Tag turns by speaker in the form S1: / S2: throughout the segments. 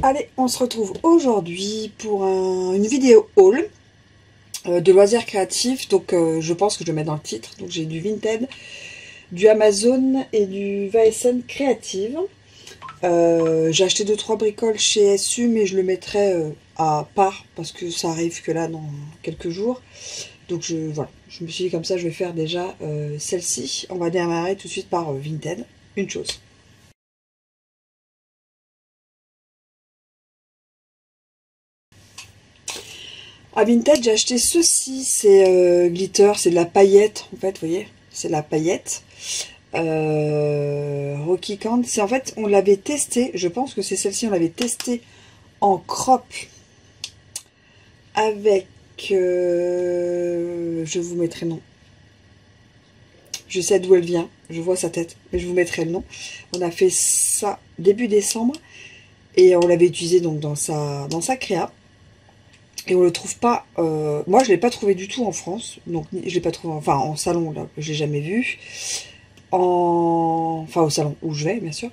S1: Allez, on se retrouve aujourd'hui pour une vidéo haul de loisirs créatifs. Donc je pense que je le mets dans le titre. Donc j'ai du Vinted, du Amazon et du VSN Creative. J'ai acheté 2-3 bricoles chez SU, mais je le mettrai à part parce que ça arrive que là dans quelques jours. Donc voilà, je me suis dit comme ça je vais faire déjà celle-ci. On va démarrer tout de suite par Vinted. Une chose. À Vinted, j'ai acheté ceci, c'est glitter, c'est de la paillette, en fait, vous voyez, c'est de la paillette. Rocky Candy, c'est en fait, on l'avait testé, je pense que c'est celle-ci, on l'avait testé en crop avec, je vous mettrai le nom. Je sais d'où elle vient, je vois sa tête, mais je vous mettrai le nom. On a fait ça début décembre et on l'avait utilisé donc dans sa créa. Et on le trouve pas. Moi, je l'ai pas trouvé du tout en France. Donc, je l'ai pas trouvé. Enfin, en salon, là, je l'ai jamais vu. Enfin, au salon où je vais, bien sûr.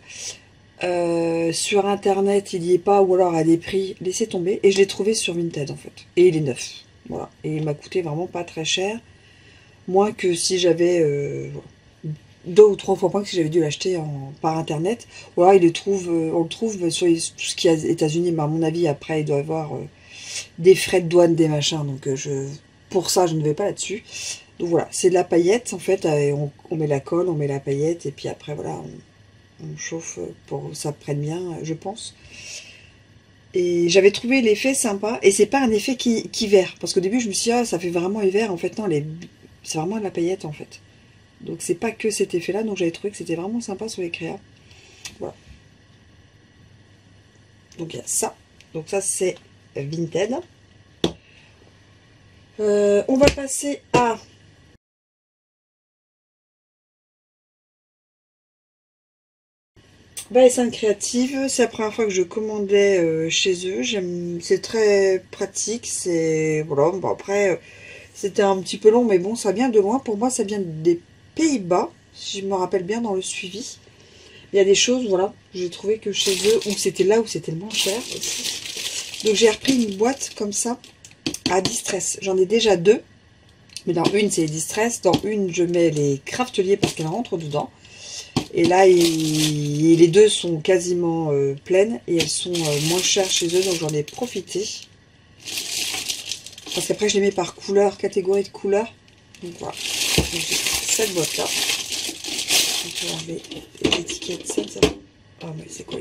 S1: Sur internet, il y est pas, ou alors à des prix, laissez tomber. Et je l'ai trouvé sur Vinted, en fait. Et il est neuf. Voilà. Et il m'a coûté vraiment pas très cher. Moins que si j'avais. 2 ou 3 fois moins que si j'avais dû l'acheter par internet. Ou alors, on le trouve sur tout ce qui est États-Unis. Mais à mon avis, après, il doit y avoir des frais de douane, des machins, donc pour ça je ne vais pas là-dessus. Donc voilà, c'est de la paillette en fait, on met la colle, on met la paillette et puis après voilà, on chauffe pour que ça prenne bien, je pense. Et j'avais trouvé l'effet sympa, et c'est pas un effet qui vert, parce qu'au début je me suis dit ah ça fait vraiment hiver, en fait non, c'est vraiment de la paillette en fait. Donc c'est pas que cet effet là, donc j'avais trouvé que c'était vraiment sympa sur les créas. Voilà. Donc il y a ça, donc ça c'est Vinted. On va passer à VSN Créative. C'est la première fois que je commandais chez eux. C'est très pratique. C'est voilà. Bon après, c'était un petit peu long, mais bon, ça vient de loin. Pour moi, ça vient des Pays-Bas, si je me rappelle bien dans le suivi. Il y a des choses, voilà, j'ai trouvé que chez eux, où c'était là où c'était le moins cher aussi. Donc j'ai repris une boîte comme ça à Distress. J'en ai déjà deux, mais dans une c'est les Distress, dans une je mets les crafteliers parce qu'elles rentrent dedans. Et là, les deux sont quasiment pleines et elles sont moins chères chez eux, donc j'en ai profité. Parce qu'après, je les mets par couleur, catégorie de couleur. Donc voilà, j'ai cette boîte-là. Je vais enlever les étiquettes. Ça. Ah, mais c'est quoi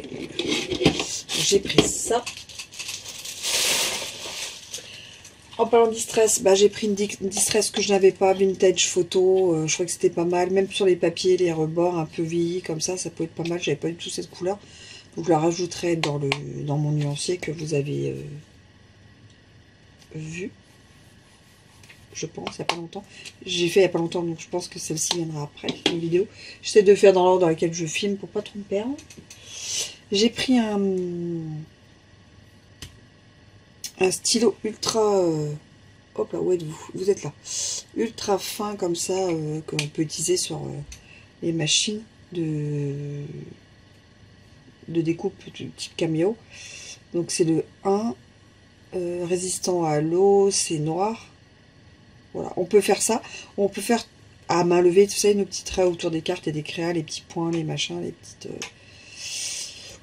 S1: j'ai pris ça. En parlant de distress, bah, j'ai pris une distress que je n'avais pas, vintage photo, je crois que c'était pas mal, même sur les papiers, les rebords un peu vieillis comme ça peut être pas mal, j'avais pas du tout cette couleur, donc je la rajouterai dans mon nuancier que vous avez vu, je pense, il n'y a pas longtemps. J'ai fait il n'y a pas longtemps, donc je pense que celle-ci viendra après, une vidéo. J'essaie de faire dans l'ordre dans lequel je filme pour pas trop me perdre. J'ai pris un stylo ultra... hop là, où êtes-vous? Vous êtes là. Ultra fin comme ça, que l'on peut utiliser sur les machines de découpe du type cameo. Donc c'est le 1, résistant à l'eau, c'est noir. Voilà, on peut faire ça. On peut faire à main levée, tout ça, nos petits traits autour des cartes et des créas, les petits points, les machins, les petites...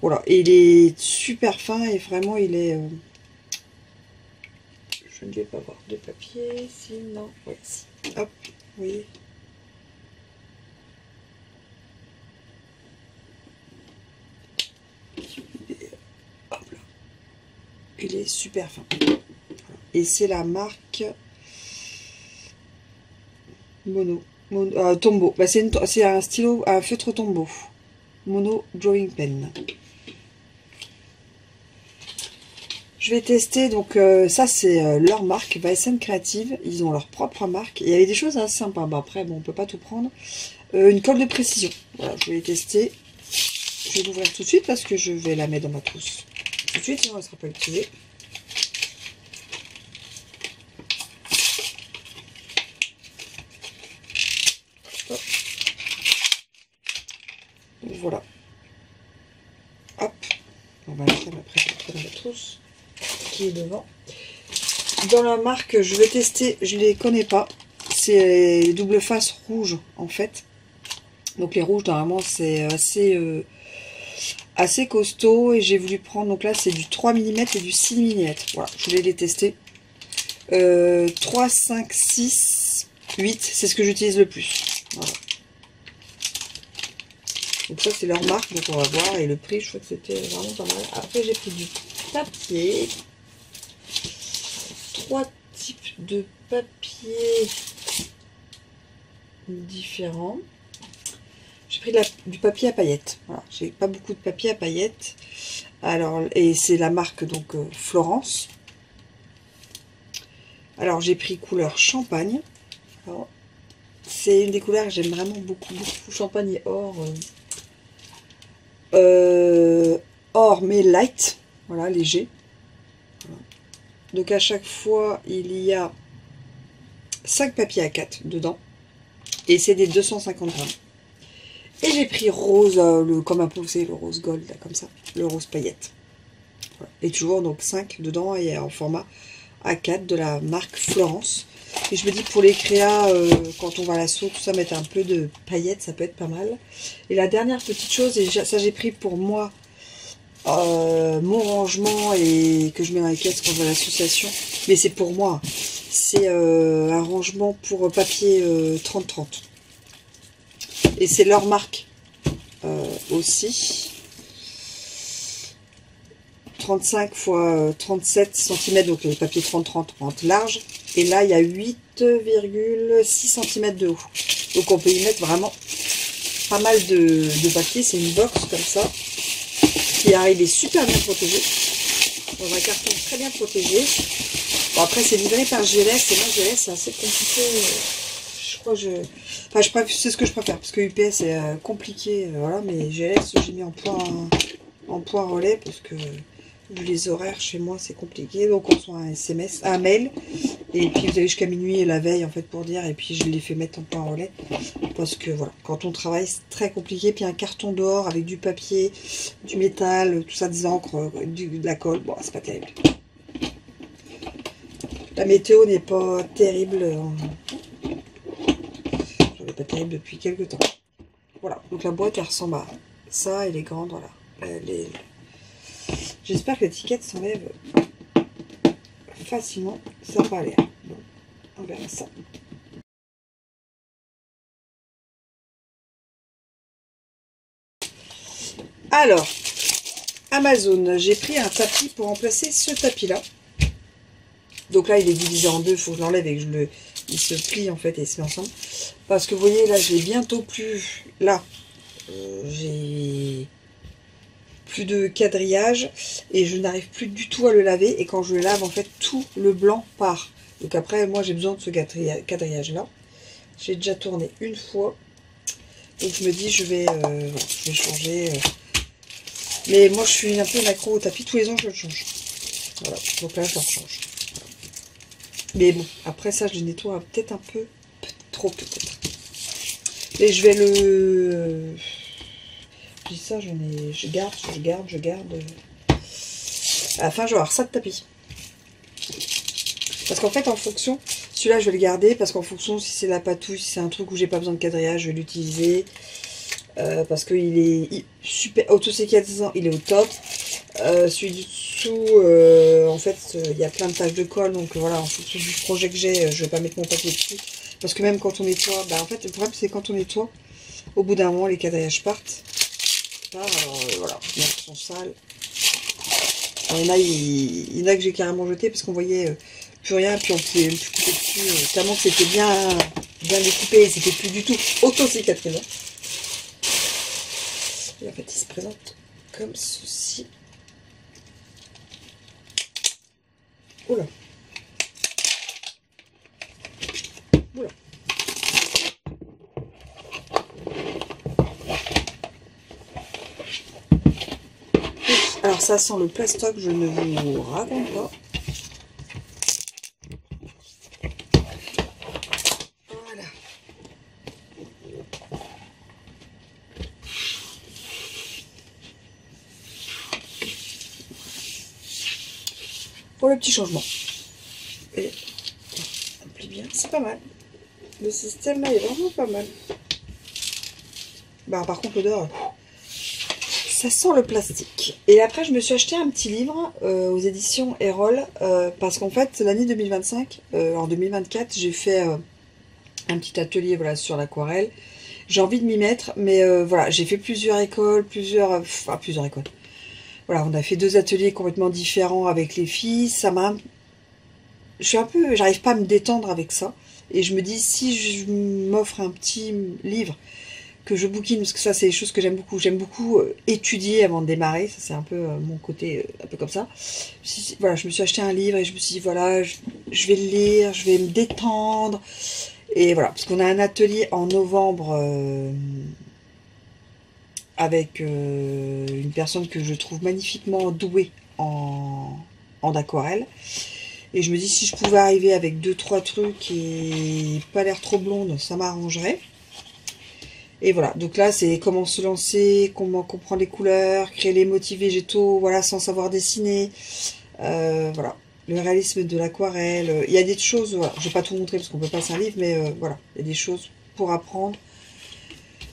S1: Voilà, et il est super fin et vraiment il est... Je ne vais pas avoir de papier, sinon... Oui, si. Hop, oui. Hop là. Il est super fin. Et c'est la marque Tombow. Bah, c'est un stylo, un feutre Tombow. Mono Drawing Pen. Je vais tester, donc ça c'est leur marque, VSN Creative. Ils ont leur propre marque. Et il y avait des choses assez sympas. Bah, après, bon, on peut pas tout prendre. Une colle de précision. Voilà, je vais tester. Je vais l'ouvrir tout de suite parce que je vais la mettre dans ma trousse tout de suite, sinon elle ne sera pas utilisée. Hop. Donc voilà. Hop. On va la faire après. pas dans la trousse, qui est devant. Dans la marque, je vais tester, je les connais pas. C'est les double face rouges en fait. Donc les rouges normalement c'est assez costaud et j'ai voulu prendre, donc là c'est du 3 mm et du 6 mm. Voilà, je voulais les tester. 3, 5, 6, 8, c'est ce que j'utilise le plus. Voilà. Donc ça c'est leur marque, donc on va voir. Et le prix, je crois que c'était vraiment pas mal. Après j'ai pris du papier. 3 types de papier différents. J'ai pris du papier à paillettes. Voilà, j'ai pas beaucoup de papier à paillettes. Alors, et c'est la marque donc Florence. Alors j'ai pris couleur champagne. C'est une des couleurs que j'aime vraiment beaucoup, beaucoup. Champagne et or. Or mais light. Voilà, léger. Voilà. Donc à chaque fois, il y a 5 papiers A4 dedans. Et c'est des 250 grammes. Et j'ai pris rose, comme un peu, vous savez, le rose gold, là, comme ça. Le rose paillette. Voilà. Et toujours donc 5 dedans et en format A4 de la marque Florence. Et je me dis pour les créas, quand on va à l'assaut, tout ça, mettre un peu de paillettes, ça peut être pas mal. Et la dernière petite chose, et ça j'ai pris pour moi, mon rangement et que je mets dans les caisses quand je vais à l'association. Mais c'est pour moi. C'est un rangement pour papier 30-30. Et c'est leur marque aussi. 35 x 37 cm, donc le papier 30-30 large. Et là, il y a 8,6 cm de haut. Donc on peut y mettre vraiment pas mal de papier. C'est une box comme ça, qui arrive super bien protégée. Dans un carton très bien protégé. Bon, après, c'est livré par GLS. Et moi, GLS, c'est assez compliqué. Je crois que c'est ce que je préfère. Parce que UPS, c'est compliqué. Voilà, mais GLS, j'ai mis en point relais. Parce que vu les horaires chez moi, c'est compliqué. Donc, on reçoit un SMS, un mail. Et puis, vous avez jusqu'à minuit et la veille, en fait, pour dire. Et puis, je l'ai fait mettre en point relais. Parce que, voilà, quand on travaille, c'est très compliqué. Puis, un carton dehors avec du papier, du métal, tout ça, des encres, de la colle. Bon, c'est pas terrible. La météo n'est pas terrible. Elle n'est pas terrible depuis quelques temps. Voilà, donc la boîte, elle ressemble à ça. Elle est grande, voilà. J'espère que l'étiquette s'enlève facilement. Ça va aller. Bon, on verra ça. Alors, Amazon, j'ai pris un tapis pour remplacer ce tapis-là. Donc là, il est divisé en deux. Il faut que je l'enlève et que il se plie en fait et se met ensemble. Parce que vous voyez, là, j'ai bientôt plus... Là, j'ai plus de quadrillage et je n'arrive plus du tout à le laver. Et quand je le lave, en fait, tout le blanc part. Donc après, moi, j'ai besoin de ce quadrillage-là. J'ai déjà tourné une fois. Donc je me dis, je vais changer. Mais moi, je suis un peu une accro au tapis. Tous les ans, je le change. Voilà, donc là, je le change. Mais bon, après ça, je le nettoie peut-être un peu trop, peut-être. Et je vais le... Puis ça, je garde. À la fin, je vais avoir ça de tapis. Parce qu'en fait, en fonction... Celui-là, je vais le garder parce qu'en fonction, si c'est la patouille, si c'est un truc où j'ai pas besoin de quadrillage, je vais l'utiliser. Parce qu'il est super autosécatisant, il est au top. Celui du dessous, en fait, il y a plein de taches de colle. Donc voilà, en fonction du projet que j'ai, je vais pas mettre mon papier dessus. Parce que même quand on nettoie, bah en fait, le problème, c'est quand on nettoie, au bout d'un moment, les quadrillages partent. Alors voilà, ils sont sales. Alors, il y en a que j'ai carrément jeté parce qu'on voyait plus rien, puis on pouvait même plus couper dessus. Tellement que c'était bien découpé, c'était plus du tout auto-cicatrisant. Et en fait, il se présente comme ceci. Oula. Oula. Alors ça sent le plastoc, je ne vous raconte pas. Voilà. pour le petit changement. Et on plie bien, c'est pas mal. Le système là est vraiment pas mal. Bah, par contre, l'odeur, ça sent le plastique. Et après, je me suis acheté un petit livre aux éditions Erol parce qu'en fait, l'année 2025, en 2024, j'ai fait un petit atelier voilà, sur l'aquarelle. J'ai envie de m'y mettre, mais voilà, j'ai fait plusieurs écoles, plusieurs écoles. Voilà, on a fait 2 ateliers complètement différents avec les filles. Ça m'a, j'arrive pas à me détendre avec ça. Et je me dis, si je m'offre un petit livre que je bouquine, parce que ça, c'est des choses que j'aime beaucoup. J'aime beaucoup étudier avant de démarrer. Ça, c'est un peu mon côté, un peu comme ça. Voilà, je me suis acheté un livre et je me suis dit, voilà, je vais le lire, je vais me détendre. Et voilà, parce qu'on a un atelier en novembre avec une personne que je trouve magnifiquement douée en aquarelle. Et je me dis, si je pouvais arriver avec 2-3 trucs et pas l'air trop blonde, ça m'arrangerait. Et voilà, donc là, c'est comment se lancer, comment comprendre les couleurs, créer les motifs végétaux, voilà, sans savoir dessiner. Voilà, le réalisme de l'aquarelle. Il y a des choses, voilà, je vais pas tout montrer parce qu'on peut pas, c'est un livre, mais voilà, il y a des choses pour apprendre.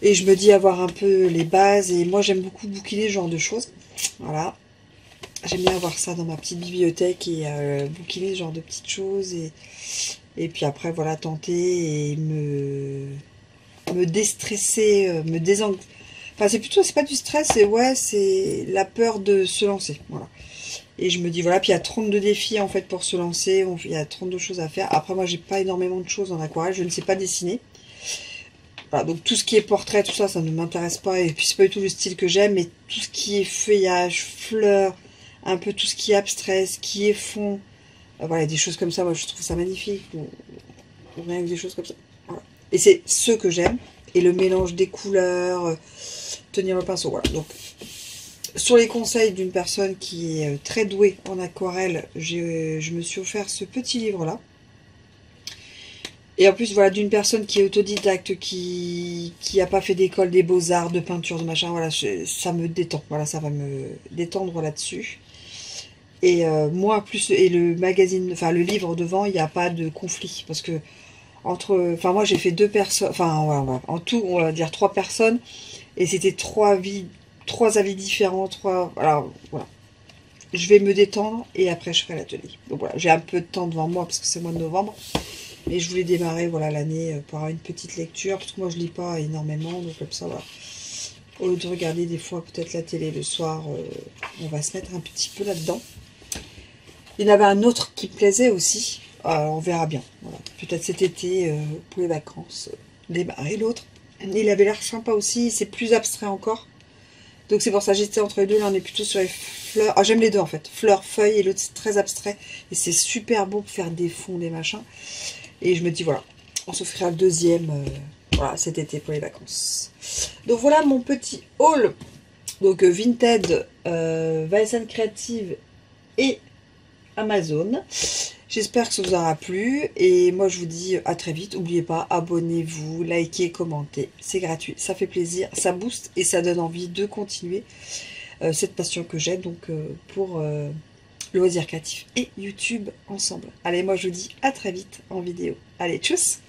S1: Et je me dis avoir un peu les bases, et moi, j'aime beaucoup bouquiner ce genre de choses. Voilà. J'aime bien avoir ça dans ma petite bibliothèque et bouquiner ce genre de petites choses. Et puis après, voilà, tenter et me déstresser, me désengager. Enfin, c'est pas du stress, c'est la peur de se lancer. Voilà. Et je me dis, voilà, puis il y a 32 défis en fait pour se lancer. Il y a 32 choses à faire. Après, moi, j'ai pas énormément de choses en aquarelle. Je ne sais pas dessiner. Voilà, donc tout ce qui est portrait, tout ça, ça ne m'intéresse pas. Et puis, c'est pas du tout le style que j'aime. Mais tout ce qui est feuillage, fleurs, un peu tout ce qui est abstrait, ce qui est fond. Voilà, des choses comme ça, moi, je trouve ça magnifique. Ou rien que des choses comme ça. Voilà. Et c'est ce que j'aime. Et le mélange des couleurs, tenir le pinceau. Voilà, donc... Sur les conseils d'une personne qui est très douée en aquarelle, je me suis offert ce petit livre-là. Et en plus, voilà, d'une personne qui est autodidacte, qui n'a pas fait d'école des beaux-arts, de peinture, de machin, voilà, ça me détend. Voilà, ça va me détendre là-dessus. Et moi, plus, et le magazine, enfin le livre devant, il n'y a pas de conflit. Parce que, enfin moi j'ai fait 2 personnes, enfin voilà, en tout, on va dire 3 personnes. Et c'était 3 avis différents, alors voilà. Je vais me détendre et après je ferai l'atelier. Donc voilà, j'ai un peu de temps devant moi parce que c'est le mois de novembre. Mais je voulais démarrer voilà l'année par une petite lecture parce que moi je lis pas énormément, donc comme ça voilà. Au lieu de regarder des fois peut-être la télé le soir, on va se mettre un petit peu là-dedans. Il y en avait un autre qui me plaisait aussi. Alors, on verra bien. Voilà. Peut-être cet été pour les vacances, démarrer l'autre. Il avait l'air sympa aussi, c'est plus abstrait encore. Donc c'est pour ça que j'étais entre les deux. Là on est plutôt sur les fleurs. Ah, j'aime les deux en fait. Fleurs, feuilles, et l'autre c'est très abstrait. Et c'est super beau pour faire des fonds, des machins. Et je me dis voilà, on s'offrira le deuxième voilà, cet été pour les vacances. Donc voilà mon petit haul. Donc Vinted, Vincent Creative et Amazon. J'espère que ça vous aura plu. Et moi, je vous dis à très vite. N'oubliez pas, abonnez-vous, likez, commentez. C'est gratuit, ça fait plaisir, ça booste et ça donne envie de continuer cette passion que j'ai donc pour le loisir créatif et YouTube ensemble. Allez, moi, je vous dis à très vite en vidéo. Allez, tchuss!